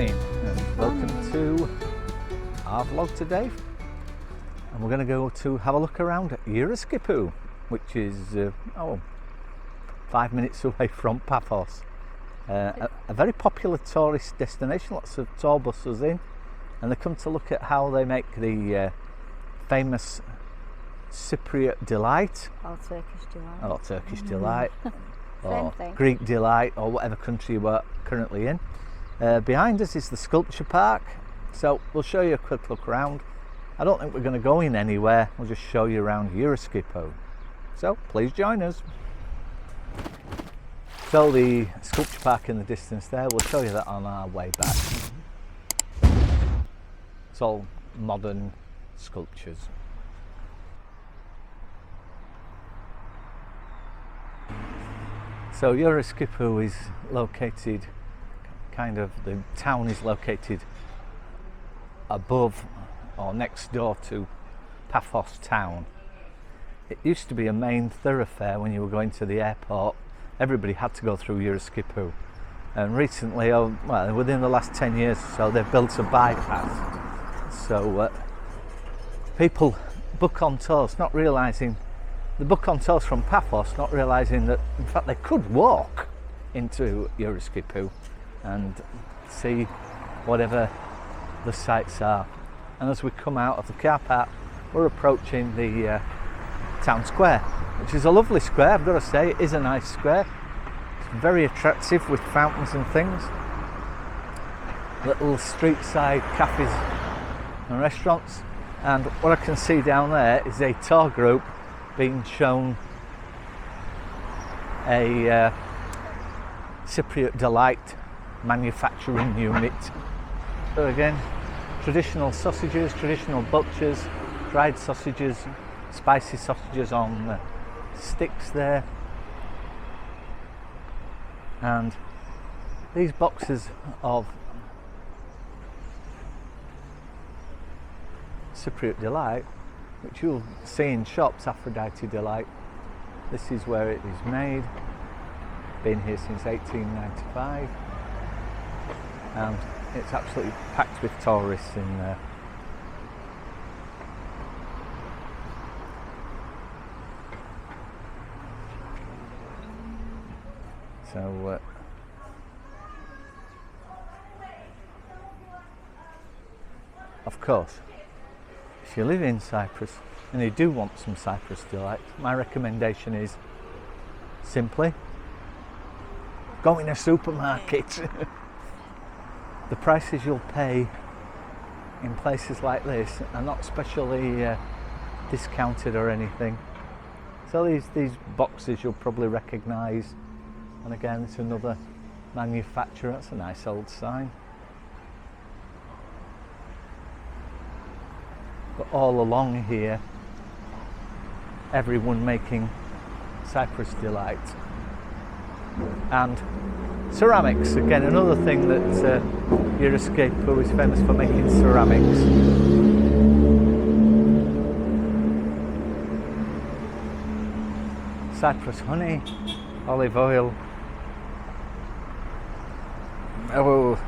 morning and welcome to our vlog today, and we're going to go to have a look around Yeroskipou, which is 5 minutes away from Paphos. A very popular tourist destination, lots of tour buses in, and they come to look at how they make the famous Cypriot delight, or Turkish delight, or Turkish delight, or thing. Greek delight, or whatever country we're currently in. Behind us is the sculpture park, so we'll show you a quick look around. I don't think we're going to go in anywhere, we'll just show you around Yeroskipou. So please join us. So the sculpture park in the distance there, we'll show you that on our way back. It's all modern sculptures. So Yeroskipou is located, the town is located above or next door to Paphos town. It used to be a main thoroughfare when you were going to the airport. Everybody had to go through Yeroskipou, and recently, within the last 10 years or so, they've built a bypass. So people book on tours, not realising, they book on tours from Paphos, not realising that in fact they could walk into Yeroskipou and see whatever the sights are. And as we come out of the car park, we're approaching the town square, which is a lovely square. I've got to say, it is a nice square. It's very attractive with fountains and things, little street side cafes and restaurants. And what I can see down there is a tour group being shown a Cypriot delight manufacturing unit. So again, traditional sausages, traditional butchers, dried sausages, spicy sausages on sticks there, and these boxes of Cypriot delight, which you'll see in shops, Aphrodite delight. This is where it is made, been here since 1895, and it's absolutely packed with tourists in there. So of course, if you live in Cyprus and you do want some Cyprus delight, my recommendation is simply go in a supermarket. The prices you'll pay in places like this are not specially discounted or anything. So these boxes you'll probably recognise, and again it's another manufacturer. That's a nice old sign. But all along here, everyone making Cyprus delight. And ceramics, again another thing that Yeroskipou is famous for, making ceramics. Cyprus honey, olive oil. Oh,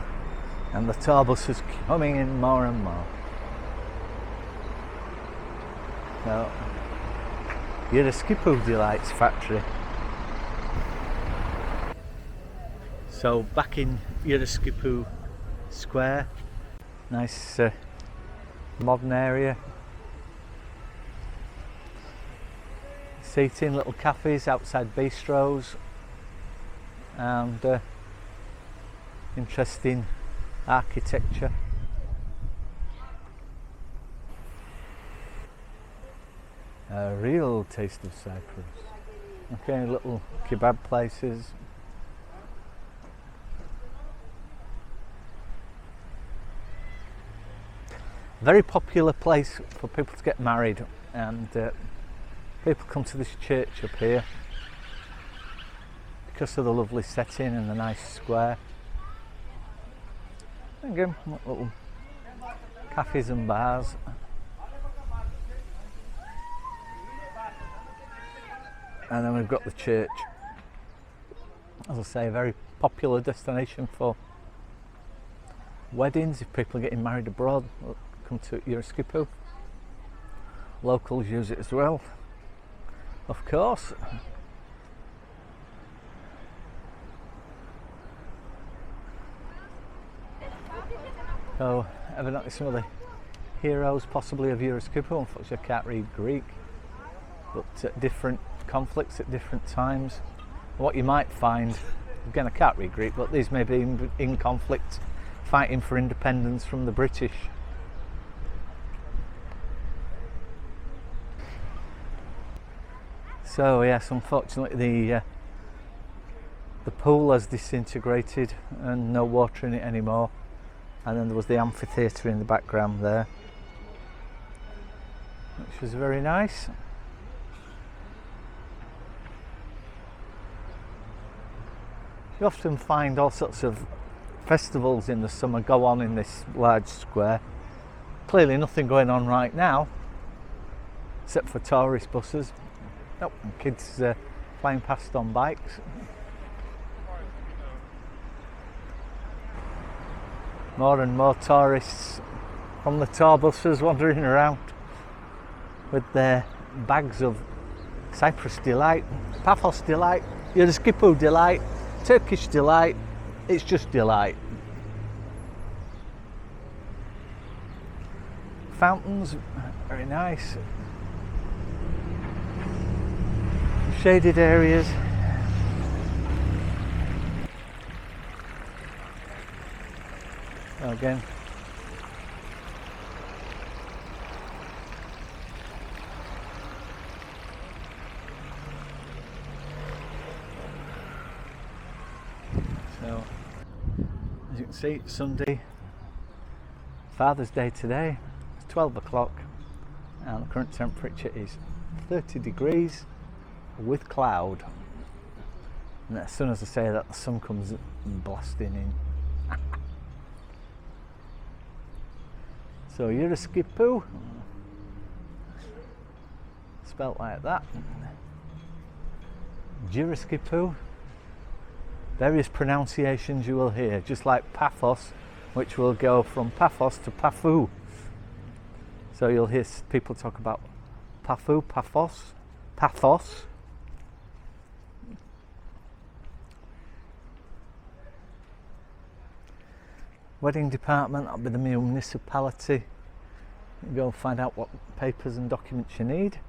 and the tour bus is coming in more and more. Now, Yeroskipou Delights factory. So back in Yeroskipou Square, nice modern area. Seating, little cafes, outside bistros, and interesting architecture. A real taste of Cyprus. Okay, little kebab places. Very popular place for people to get married, and people come to this church up here because of the lovely setting and the nice square. And again, little cafes and bars. And then we've got the church. As I say, a very popular destination for weddings, if people are getting married abroad, come to Yeroskipou. Locals use it as well, of course. So evidently some of the heroes possibly of Yeroskipou, unfortunately I can't read Greek, but at different conflicts at different times. What you might find, again I can't read Greek, but these may be in conflict, fighting for independence from the British. So yes, unfortunately the pool has disintegrated and no water in it anymore. And then there was the amphitheatre in the background there, which was very nice. You often find all sorts of festivals in the summer go on in this large square. Clearly nothing going on right now, except for tourist buses. Oh, and kids flying past on bikes. More and more tourists from the tour buses wandering around with their bags of Cyprus delight, Paphos delight, Yeroskipou delight, Turkish delight. It's just delight. Fountains, very nice. Shaded areas. Again, so as you can see, it's Sunday, Father's Day today. It's 12 o'clock and the current temperature is 30 degrees with cloud, and as soon as I say that, the sun comes blasting in. So Yeroskipou, spelt like that. Geroskipou. Various pronunciations you will hear, just like Paphos, which will go from Paphos to Paphou. So you'll hear people talk about Paphou, Paphos, Paphos. Wedding department, that'll be the municipality. You go and find out what papers and documents you need.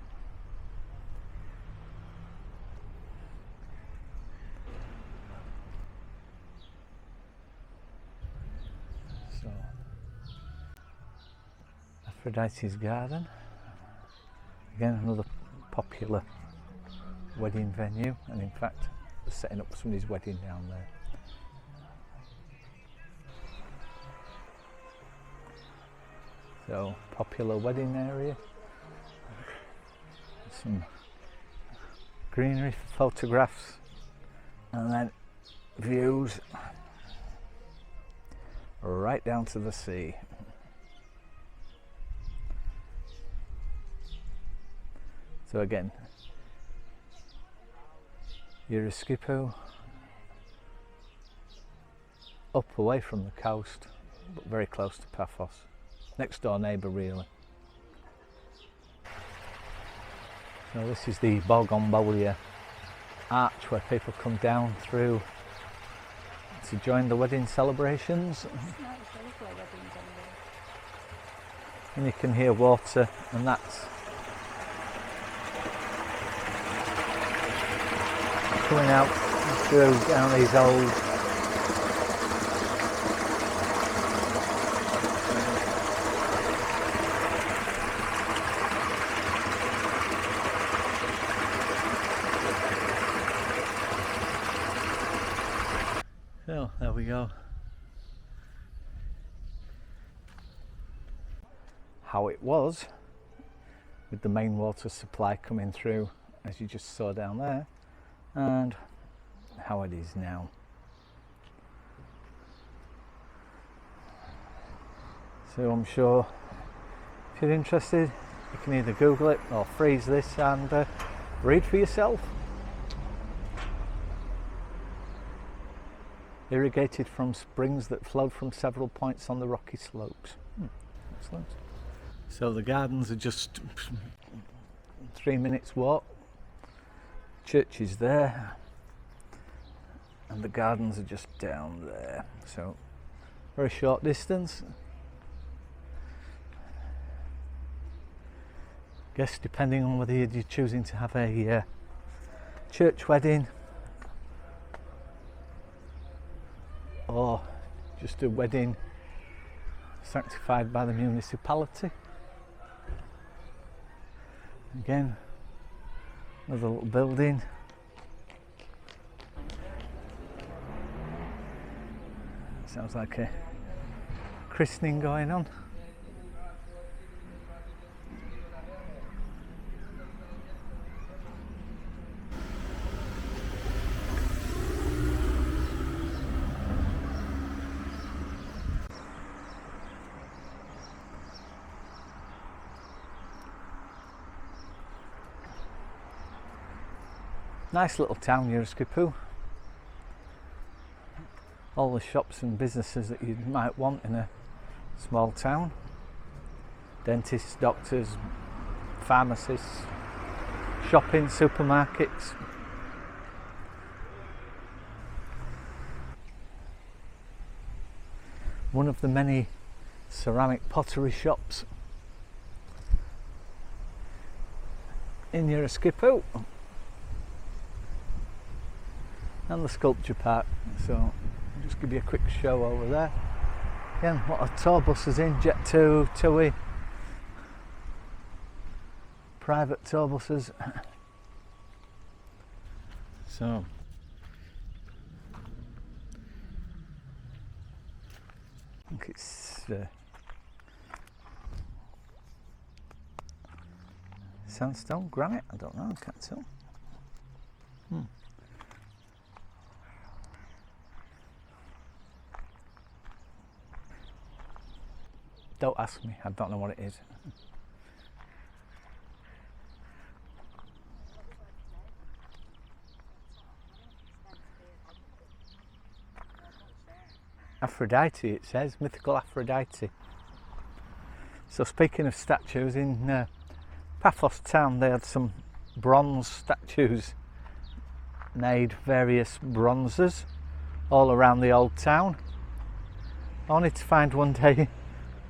So, Aphrodite's garden. Again, another popular wedding venue, and in fact, they're setting up somebody's wedding down there. So, popular wedding area, some greenery for photographs, and then views right down to the sea. So again, Yeroskipou, up away from the coast, but very close to Paphos. Next door neighbour really. So this is the bougainvillea arch where people come down through to join the wedding celebrations. And you can hear water, and that's coming out through down these old So there we go. How it was with the main water supply coming through, as you just saw down there, and how it is now. So I'm sure if you're interested, you can either Google it or freeze this and read for yourself. irrigated from springs that flowed from several points on the rocky slopes. Excellent. So the gardens are just 3 minutes walk. Church is there, and the gardens are just down there. So very short distance. Guess depending on whether you're choosing to have a church wedding or just a wedding sanctified by the municipality. Again, another little building. Sounds like a christening going on. Nice little town, Yeroskipou. All the shops and businesses that you might want in a small town. Dentists, doctors, pharmacists, shopping, supermarkets. One of the many ceramic pottery shops in Yeroskipou. And the sculpture park, so I'll just give you a quick show over there. Again, a lot of tour buses in, Jet 2, TUI, private tour buses. So I think it's sandstone, granite, I don't know, I can't tell. Don't ask me, I don't know what it is. Aphrodite, it says, mythical Aphrodite. So speaking of statues, in Paphos town they had some bronze statues made, various bronzes all around the old town. Only to find one day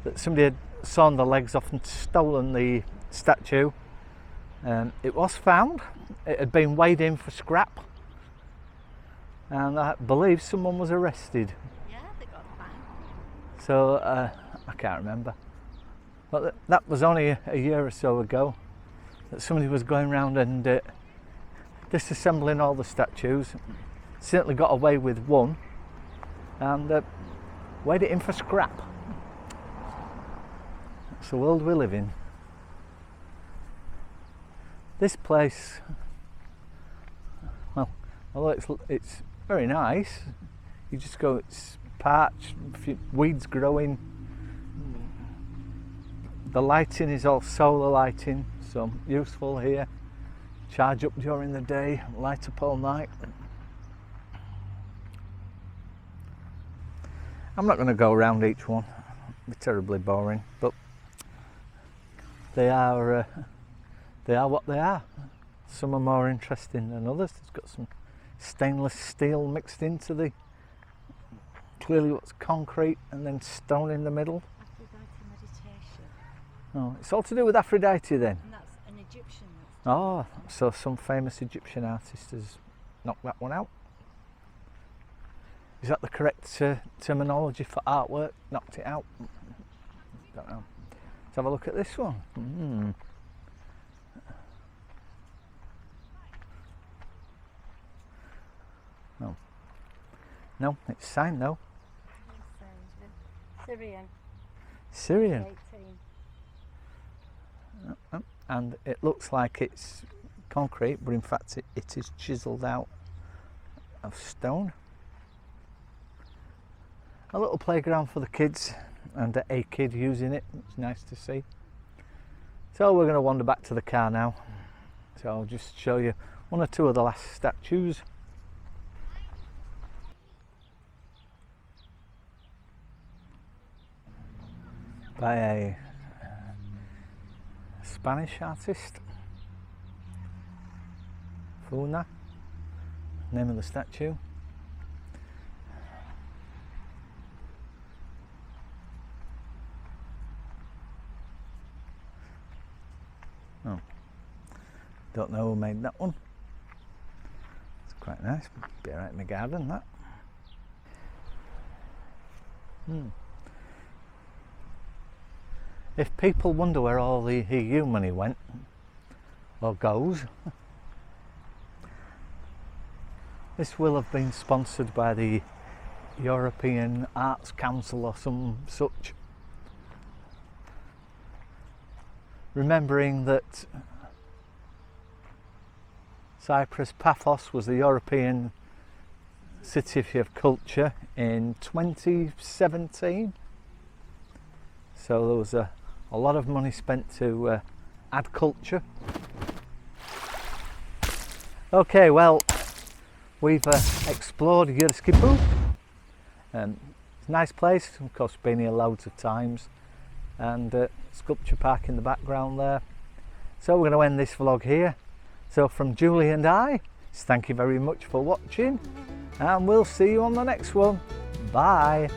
that somebody had sawn the legs off and stolen the statue. It was found, it had been weighed in for scrap, and I believe someone was arrested. Yeah, they got fined. So I can't remember, but that was only a year or so ago that somebody was going around and disassembling all the statues. Certainly got away with one and weighed it in for scrap. It's the world we live in. This place, well, although it's very nice, you just go, it's parched, weeds growing. The lighting is all solar lighting, so useful here. Charge up during the day, light up all night. I'm not going to go around each one, it'd be terribly boring, but they are what they are. Some are more interesting than others. It's got some stainless steel mixed into the, clearly what's concrete, and then stone in the middle. Aphrodite meditation. Oh, it's all to do with Aphrodite then? And that's an Egyptian. Oh, so some famous Egyptian artist has knocked that one out. Is that the correct terminology for artwork? Knocked it out? Don't know. Let's have a look at this one. No, it's signed though. Syrian. Syrian. 18. And it looks like it's concrete, but in fact it is chiselled out of stone. A little playground for the kids and a kid using it. It's nice to see. So we're going to wander back to the car now. So I'll just show you one or two of the last statues. by a Spanish artist. Funa, name of the statue. Oh, don't know who made that one. It's quite nice. Be right in my garden, that. If people wonder where all the EU money went, or goes, this will have been sponsored by the European Arts Council or some such. Remembering that Cyprus, Paphos, was the European City of Culture in 2017. So there was a lot of money spent to add culture. Okay, well, we've explored Yeroskipou. It's a nice place, of course, been here loads of times, and sculpture park in the background there. So we're going to end this vlog here. So from Julie and I, thank you very much for watching, and we'll see you on the next one. Bye.